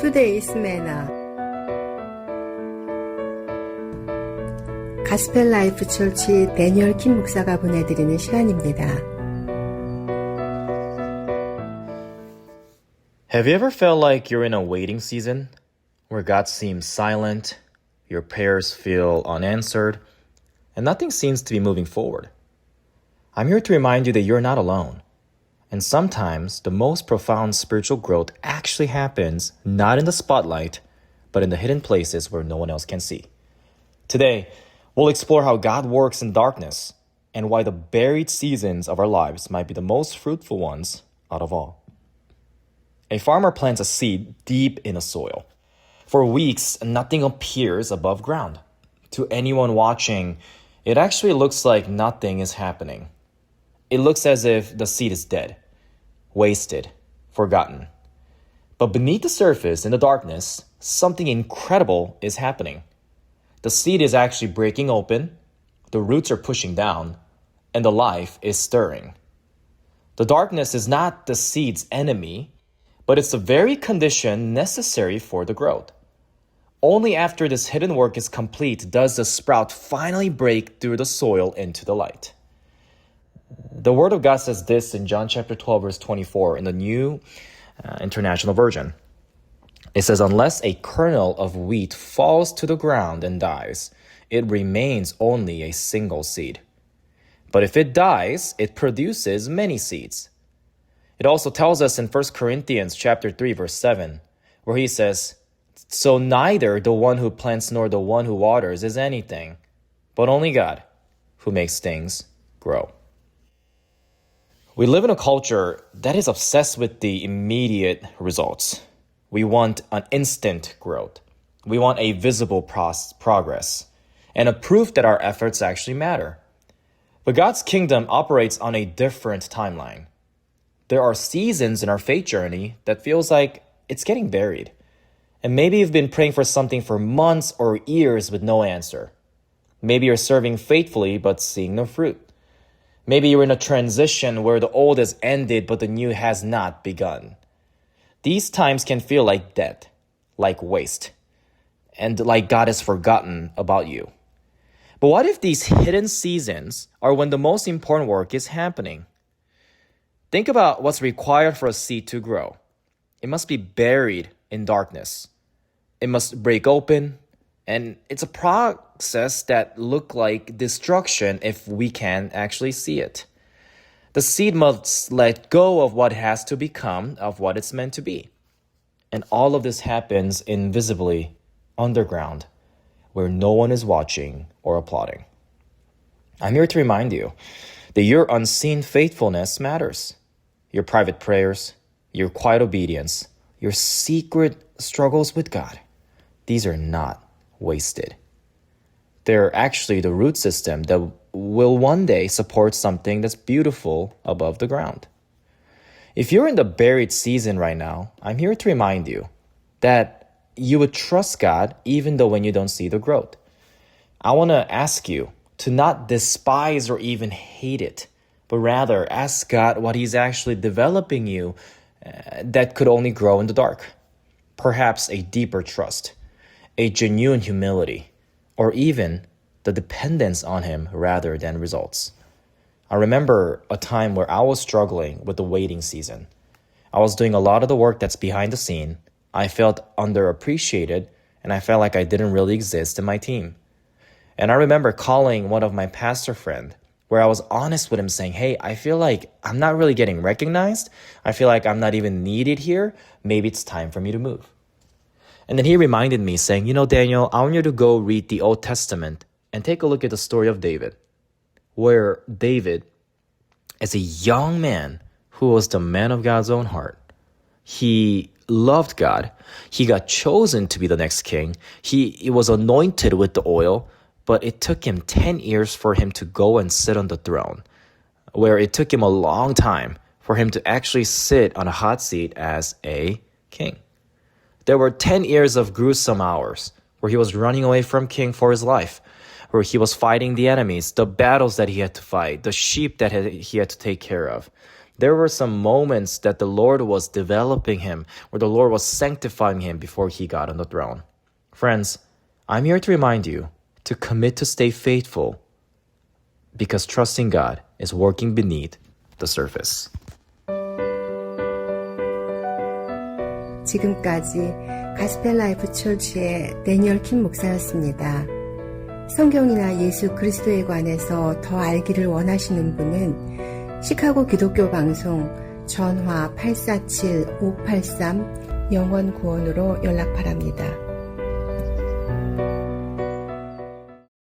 Today's Manna. 가스펠라이프 철치 데니얼 김 목사가 보내드리는 시간입니다. Have you ever felt like you're in a waiting season where God seems silent, your prayers feel unanswered, and nothing seems to be moving forward? I'm here to remind you that you're not alone. And sometimes the most profound spiritual growth actually happens not in the spotlight, but in the hidden places where no one else can see. Today, we'll explore how God works in darkness and why the buried seasons of our lives might be the most fruitful ones out of all. A farmer plants a seed deep in the soil. For weeks, nothing appears above ground. To anyone watching, it actually looks like nothing is happening. It looks as if the seed is dead, wasted, forgotten. But beneath the surface, in the darkness, something incredible is happening. The seed is actually breaking open, the roots are pushing down, and the life is stirring. The darkness is not the seed's enemy, but it's the very condition necessary for the growth. Only after this hidden work is complete does the sprout finally break through the soil into the light. The Word of God says this in John chapter 12, verse 24 in the New International Version. It says, unless a kernel of wheat falls to the ground and dies, it remains only a single seed. But if it dies, it produces many seeds. It also tells us in 1 Corinthians chapter 3, verse 7, where he says, so neither the one who plants nor the one who waters is anything, but only God who makes things grow. We live in a culture that is obsessed with the immediate results. We want an instant growth. We want a visible progress and a proof that our efforts actually matter. But God's kingdom operates on a different timeline. There are seasons in our faith journey that feels like it's getting buried. And maybe you've been praying for something for months or years with no answer. Maybe you're serving faithfully but seeing no fruit. Maybe you're in a transition where the old has ended but the new has not begun. These times can feel like death, like waste, and like God has forgotten about you. But what if these hidden seasons are when the most important work is happening? Think about what's required for a seed to grow. It must be buried in darkness. It must break open, and it's a process that looks like destruction if we can actually see it. The seed must let go of what has to become of what it's meant to be. And all of this happens invisibly, underground, where no one is watching or applauding. I'm here to remind you that your unseen faithfulness matters. Your private prayers, your quiet obedience, your secret struggles with God, these are not wasted. They're actually the root system that will one day support something that's beautiful above the ground. If you're in the buried season right now, I'm here to remind you that you would trust God even though when you don't see the growth. I want to ask you to not despise or even hate it, but rather ask God what He's actually developing you that could only grow in the dark. Perhaps a deeper trust, a genuine humility, or even the dependence on Him rather than results. I remember a time where I was struggling with the waiting season. I was doing a lot of the work that's behind the scene. I felt underappreciated, and I felt like I didn't really exist in my team. And I remember calling one of my pastor friend, where I was honest with him saying, hey, I feel like I'm not really getting recognized. I feel like I'm not even needed here. Maybe it's time for me to move. And then he reminded me saying, you know, Daniel, I want you to go read the Old Testament and take a look at the story of David, where David, as a young man who was the man of God's own heart, he loved God. He got chosen to be the next king. He was anointed with the oil, but it took him 10 years for him to go and sit on the throne, where it took him a long time for him to actually sit on a hot seat as a king. There were 10 years of gruesome hours where he was running away from king for his life, where he was fighting the enemies, the battles that he had to fight, the sheep that he had to take care of, There were some moments that the Lord was developing him, or the Lord was sanctifying him before he got on the throne. Friends, I'm here to remind you to commit to stay faithful because trusting God is working beneath the surface. 지금까지 가스펠라이프 처치의 데니얼 킴 목사였습니다. 성경이나 예수 그리스도에 관해서 더 알기를 원하시는 분은 시카고 기독교 방송 전화 847-583 영원 구원으로 연락 바랍니다.